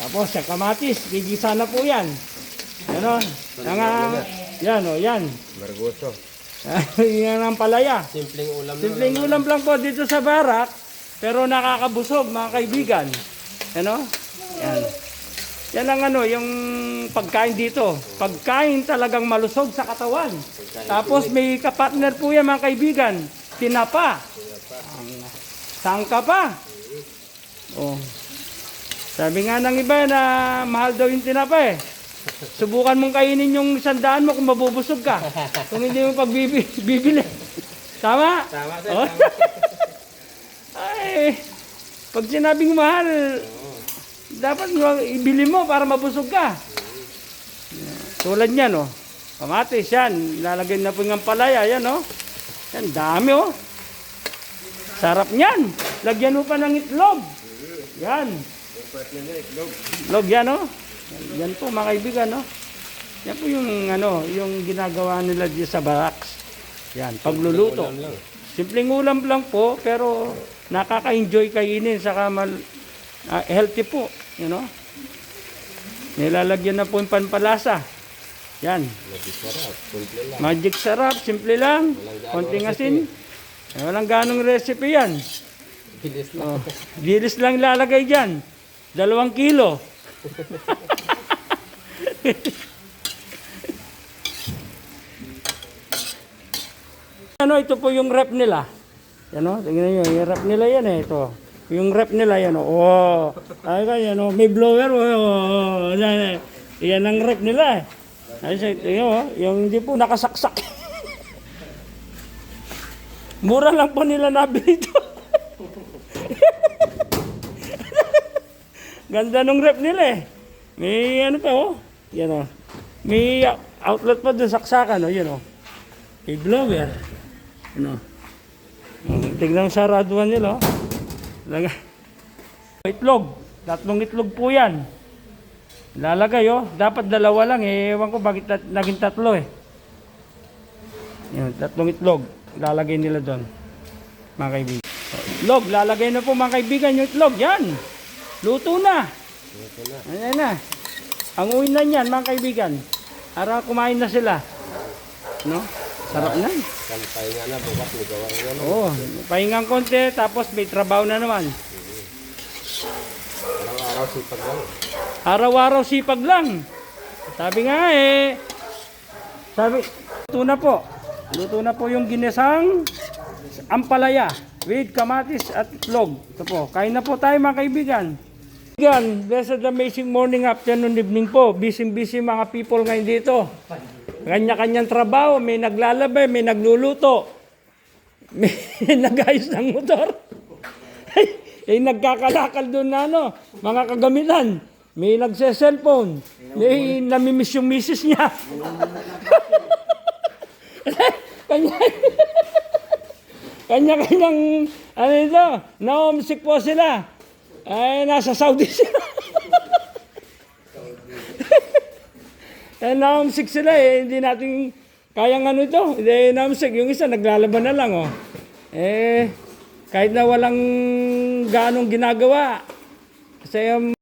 Tapos sa kamatis, gigisa na po yan. Ano? Yan o, yan. Margoso. Yan ang palaya. Simpleng ulam lang. Simpleng ulam lang po dito sa barak, pero nakakabusog mga kaibigan. Ano? Yan. Yan ang ano, yung pagkain dito. Pagkain talagang malusog sa katawan. Tapos may kapartner po yan mga kaibigan. Tinapa. Sangka pa. Oh. Sabi nga ng iba na mahal daw yung tinapa eh. Subukan mong kainin yung 100 mo kung mabubusog ka. Kung hindi mo pagbibili. Tama? Tama, sir. Oh. Ay, pag sinabing mahal, dapat ibili mo para mabusog ka. Tulad niyan, oh. Kamatis, yan. Lalagay na po ng palaya, yan, oh. Yan, dami, oh. Sarap niyan. Lagyan mo pa ng itlog. Yan. Itlog, yan, oh. Yan po, mga kaibigan, no? Yan po yung, ano, yung ginagawa nila dito sa barracks. Yan, pagluluto. Simpleng ulam lang po, pero nakaka-enjoy kainin, saka healthy po, you know? Nilalagyan na po yung panpalasa. Yan. Magic sarap, simple lang. Konting asin. Walang ganong recipe yan. Bilis lang lalagay dyan. 2 kilo. Ano, ito po yung rep nila. Yan o, tingnan nyo, yung rep nila yan eh, ito. Yung rep nila yan o. Oh. Ay ka, yan o, may blower o. Oh. Yan ang rep nila eh. Ay, tingnan o, yung hindi po nakasaksak. Mura lang po nila nabili ito. Ganda nung rep nila eh. May ano pa oh. Yan o. May outlet pa doon saksakan o. Yan o. May blower. Ano? Tignan sa raduan nila. Itlog. 3 itlog po yan. Lalagay oh. Dapat 2 lang eh. Ewan ko bakit naging 3 eh. Yan, 3 itlog. Lalagay nila doon. Mga kaibigan. Itlog. Lalagay na po mga kaibigan yung itlog. Yan. Luto na. Ayan na. Ang uwi na yan mga kaibigan. Para kumain na sila. No? Sarap na. Pahinga na, bukas may gawa na. Oo, pahingang konti, tapos may trabaho na naman. Araw-araw sipag lang. Araw-araw sipag lang. Sabi nga eh, luto na po. Luto na po yung ginisang ampalaya with kamatis at itlog. Ito po, kain na po tayo mga kaibigan. Kaibigan, blessed amazing morning, afternoon, evening po. Busy mga people ngayon dito. Kanya-kanyang trabaho, may naglalabay, may nagluluto, may nag-ayos ng motor, may nagkakalakal doon na ano, mga kagamitan, may nagse-cellphone, may namimiss yung misis niya. Kanya-kanyang, ano ito, na-homesick po sila. Ay, nasa Saudi sila. Eh, na-homesick sila eh. Hindi natin kayang ano ito. Hindi na-homesick. Yung isa naglalaban na lang oh. Eh, kahit na walang ganong ginagawa. Kasi